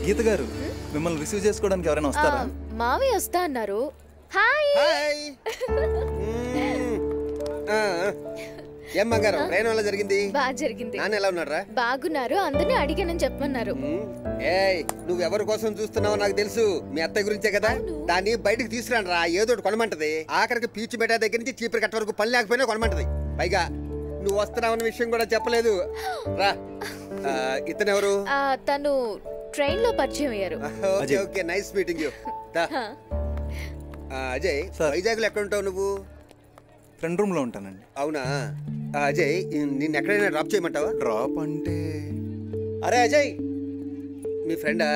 గీత గారు మిమ్మల్ని రిసీవ్ చేసుకోవడానికి ఎవరైనా వస్తారా? మావయ్య వస్తా అన్నారు. Hi hi. ఏం బంగారం ప్రయాణం ఎలా జరిగింది? బాగా జరిగింది. నాన్న ఎలా ఉన్నారా? బాగున్నారు. అందరినీ అడిగానని చెప్పమన్నారు. ఏయ్ నువ్వు ఎవరి కోసం చూస్తున్నావో నాకు తెలుసు. మీ అత్తయ్య గురించే కదా. దాన్ని బయటకు తీసుకురాను రా, ఏదో కొనమంటది. ఆఖరికి పీచు మెటా దగ్గర నుంచి చీపురు కట్ట వరకు పని లేకపోయినా కొనమంటది. పైగా నువ్వు వస్తున్నావన్న విషయం కూడా చెప్పలేదు. రా. ఇతనెవరు? తను ట్రైన్ లో పరిచయం అయ్యారు. Okay okay, nice meeting you. Ajay, Vizag లో ఎక్కడ ఉంటావు నువ్వు? ఫ్రెండ్ రూమ్ లో ఉంటానండి. అవునా? అజయ్, నిన్ను ఎక్కడైనా డ్రాప్ చేయమంటావా? డ్రాప్ అంటే? అరే అజయ్, మీ ఫ్రెండా?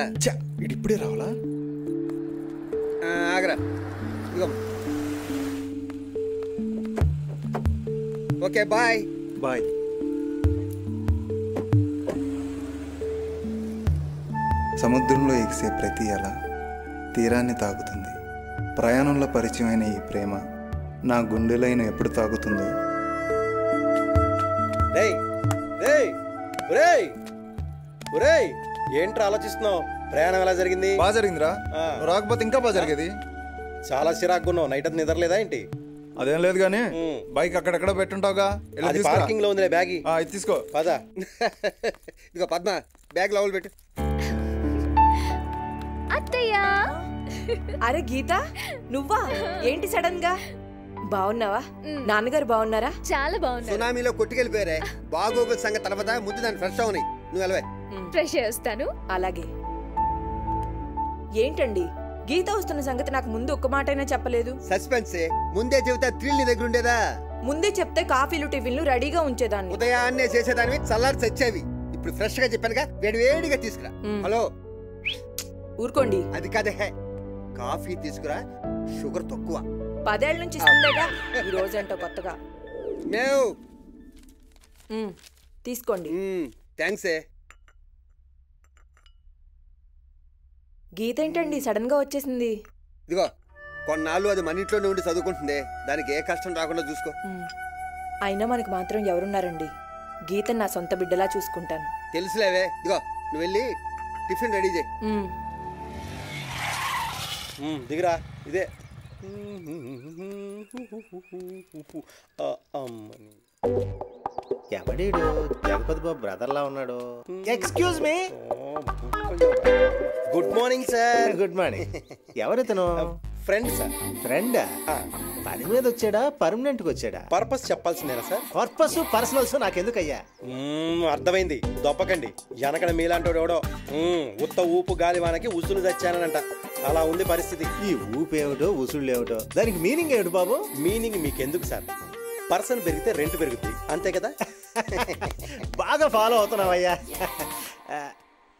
ఇప్పుడే రావాలా? ఆగరా. ఇదిగో. Okay bye. బాయ్. సముద్రంలో ఎగిసే ప్రతి అల తీరాన్ని తాకుతుంది. ప్రయాణంలో పరిచయమైన ఈ ప్రేమ నా గుండెలైన ఎప్పుడు తాకుతుందో. ఏంట్రా ఆలోచిస్తున్నావు? ప్రయాణం ఎలా జరిగింది? బాగా జరిగిందిరా. రాకపోతే ఇంకా బాగా జరిగేది. చాలా చిరాకు ఉన్నావు. నైట్ అంతా నిద్రలేదా ఏంటి? అదేం లేదు గానీ బైక్ అక్కడెక్కడ పెట్టుంటావుగా. పార్కింగ్ లో ఉంది బ్యాగ్. ఇది తీసుకో. పదా. ఇదిగో పద్మ, బ్యాగ్ లోపల పెట్టు. అత్తయ్య. అరే గీత, నువ్వా? ఏంటి సడన్ గా? బాగున్నావా? నాన్నగారు బాగున్నారా? చాలా బాగున్నారు. సునామీలో కొట్టుకెళ్ళిపోయారే. బాగోగుల సంగతి తర్వాత ముందు దాన్ని ఫ్రెష్ అవునాయి. నువ్వు వెళ్ళవే. ఫ్రెష్ చేస్తాను. అలాగే. ఏంటండి గీత వస్తున్న సంగతి నాకు ముందు ఒక్క మాటైనా చెప్పలేదు? సస్పెన్సే. ముందే చెబితే థ్రిల్ నీ దగ్గర ఉండేదా? ముందే చెప్తే కాఫీలు టిఫిన్లు రెడీగా ఉంచేదాన్ని. ఉదయాన్నే చేసేదానివి, చల్లారి చచ్చేవి. ఇప్పుడు ఫ్రెష్ గా చెప్పానుగా, వేడి వేడిగా తీసుకురా. హలో, ఊరుకోండి. అది కాదే, కాఫీ తీసుకురా, షుగర్ తక్కువ. 10 ఏళ్ల నుంచి ఇస్తుందేగా, ఈ రోజంటో కొత్తగా. తీసుకోండి. థ్యాంక్స్. గీత ఏంటండి సడన్ గా వచ్చేసింది? ఇదిగో, కొన్నాళ్ళు అది మన ఇంట్లోనే ఉండి చదువుకుంటుంది. దానికి ఏ కష్టం రాకుండా చూసుకో. అయినా మనకు మాత్రం ఎవరున్నారండి? గీతను నా సొంత బిడ్డలా చూసుకుంటాను. తెలుసులేవే. ఇదిగో, నువ్వు వెళ్ళి టిఫిన్ రెడీ చేయి. దిగరా. ఇదే ఎవడీడు? జగపతి బాబు బ్రదర్ లా ఉన్నాడు. Excuse me. Good morning sir. Good morning. ఎవరితను? Friend sir. ఫ్రెండా? పని మీద వచ్చాడా, పర్మనెంట్ గా వచ్చాడా? పర్పస్ చెప్పాల్సిందేనా సార్? పర్పస్ పర్సనల్స్ నాకెందుకయ్యా? అర్థమైంది. దొప్పకండి. వెనకడ మీలాంటోడు ఎవడో ఉత్త ఊపు గాలివానకి ఉసులు చచ్చానంట. అలా ఉంది పరిస్థితి. ఈ ఊపు ఏమిటో ఉసుళ్ళు ఏమిటో, దానికి మీనింగ్ ఏమిటి బాబు? మీనింగ్ మీకెందుకు సార్? పర్సన్ పెరిగితే రెంట్ పెరుగుతుంది, అంతే కదా. బాగా ఫాలో అవుతున్నావయ్యా.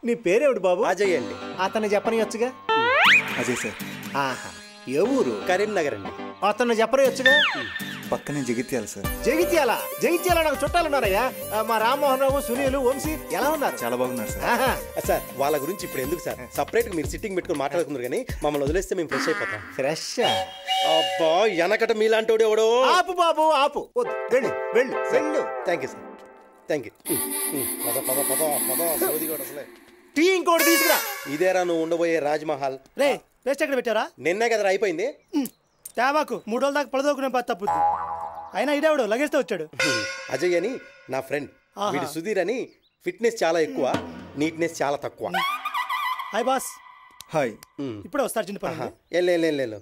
నీ పేరేమిటి బాబు? అజయ్ అండి. అతన్ని చెప్పనియొచ్చుగా. అజయ్ సార్. ఆహా, ఏ ఊరు? కరీంనగర్ అండి. అతన్ని చెప్పనియొచ్చుగా. పక్కనే జగిత్యాల సార్. జగిత్యాల? జగిత్యాల నాకు చుట్టాలున్నారయ్యా. మా రామ్మోహన్ రావు, సునీలు, వంశీ ఎలా ఉన్నారు? చాలా బాగున్నారు సార్. సార్ వాళ్ళ గురించి ఇప్పుడు ఎందుకు సార్? సపరేట్ గా మీరు సిట్టింగ్ పెట్టుకుని మాట్లాడుతున్నారు కానీ మమ్మల్ని వదిలేస్తే మేము ఫ్రెష్ అయిపోతాం. ఫ్రెష్? అబ్బా, వెనకట మీలాంటోడు ఎవడో. ఆపు బాబు ఆపు. వెళ్ళు వెళ్ళు వెళ్ళు. Thank you sir. Thank you. Tea ఇంకోటి తీసుకురా. ఇదేరా నువ్వు ఉండబోయే రాజ్మహల్. రెస్ట్ ఎక్కడ పెట్టారా? నిన్నే కదా అయిపోయింది. తేవాకు 3 రోజుల దాకా పడదోకునే పని తప్పుద్ది. అయినా ఇదేవాడు లగేజ్తో వచ్చాడు. అజయ్ అని నా ఫ్రెండ్. వీడు సుధీర్ అని. ఫిట్నెస్ చాలా ఎక్కువ, నీట్నెస్ చాలా తక్కువ. Hi boss. హాయ్. ఇప్పుడే వస్తారు చిన్న పని. వెళ్ళు.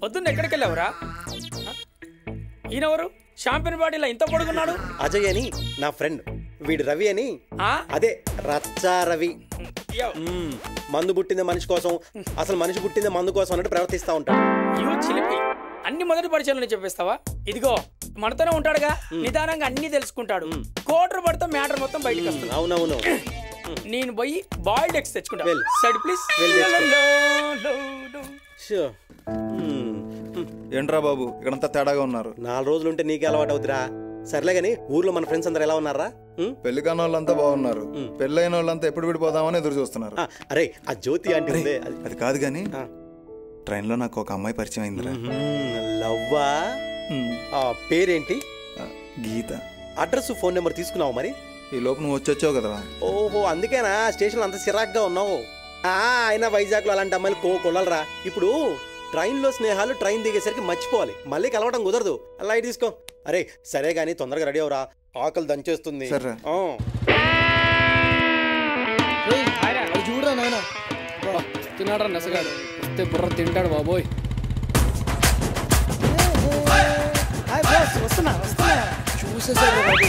పొద్దున్న ఎక్కడికి వెళ్ళావురా? ఈయనెవరు? షాంపియన్ బాడీలో ఇంత పొడుగున్నాడు. అజయ్ అని నా ఫ్రెండ్. వీడు రవి అని. అదే రచ్చా రవి. మందు పుట్టిందే మనిషి కోసం, అసలు మనిషి పుట్టిందే మందు కోసం అన్నట్టు ప్రవర్తిస్తా ఉంటాడు. చిలిపి. అన్ని మొదటి పరిచయాలు చెప్పేస్తావా? ఇదిగో మనతోనే ఉంటాడుగా, నిదానంగా అన్ని తెలుసుకుంటాడు. కోటర్ పడితే మ్యాటర్ మొత్తం బయటకు వస్తుంది. అవునవును. నేను పోయి బాయిల్డ్ ఎగ్స్ తెచ్చుకుంటా. Side please. ఏంట్రా బాబు ఇక్కడంతా తేడాగా ఉన్నారు? 4 రోజులు ఉంటే నీకే అలవాటు అవుతురా. సర్లే గానీ ఊర్లో మన ఫ్రెండ్స్ అందరు ఎలా ఉన్నారా? పెళ్లి కాని వాళ్ళంతా బాగున్నారు. పెళ్ళైన వాళ్ళంతా ఎప్పుడు విడిపోదామని ఎదురు చూస్తున్నారు. అరే ఆ జ్యోతి అంటే అది కాదు గాని ట్రైన్ లో నాకు ఒక అమ్మాయి పరిచయం అయిందిరా. లవ్వా? పేరేంటి? గీత. అడ్రస్ ఫోన్ నెంబర్ తీసుకున్నావు మరి? ఈ లోపు నువ్వు వచ్చొచ్చావు కదరా. ఓహో అందుకేనా స్టేషన్లో అంత చిరాగ్గా ఉన్నావు. అయినా వైజాగ్లో అలాంటి అమ్మాయిలు కొల్లరా. ఇప్పుడు ట్రైన్లో స్నేహాలు ట్రైన్ దిగేసరికి మర్చిపోవాలి, మళ్ళీ కలవడం కుదరదు. లైట్ తీసుకో. అరే సరే గానీ తొందరగా రెడీ అవరా, ఆకలి దంచేస్తుంది. సరే. చూడరా నాయన తిన్నాడు నసగాడు, వస్తే బుర్ర తింటాడు బాబోయ్. వస్తున్నా చూసేసాడు బాబు.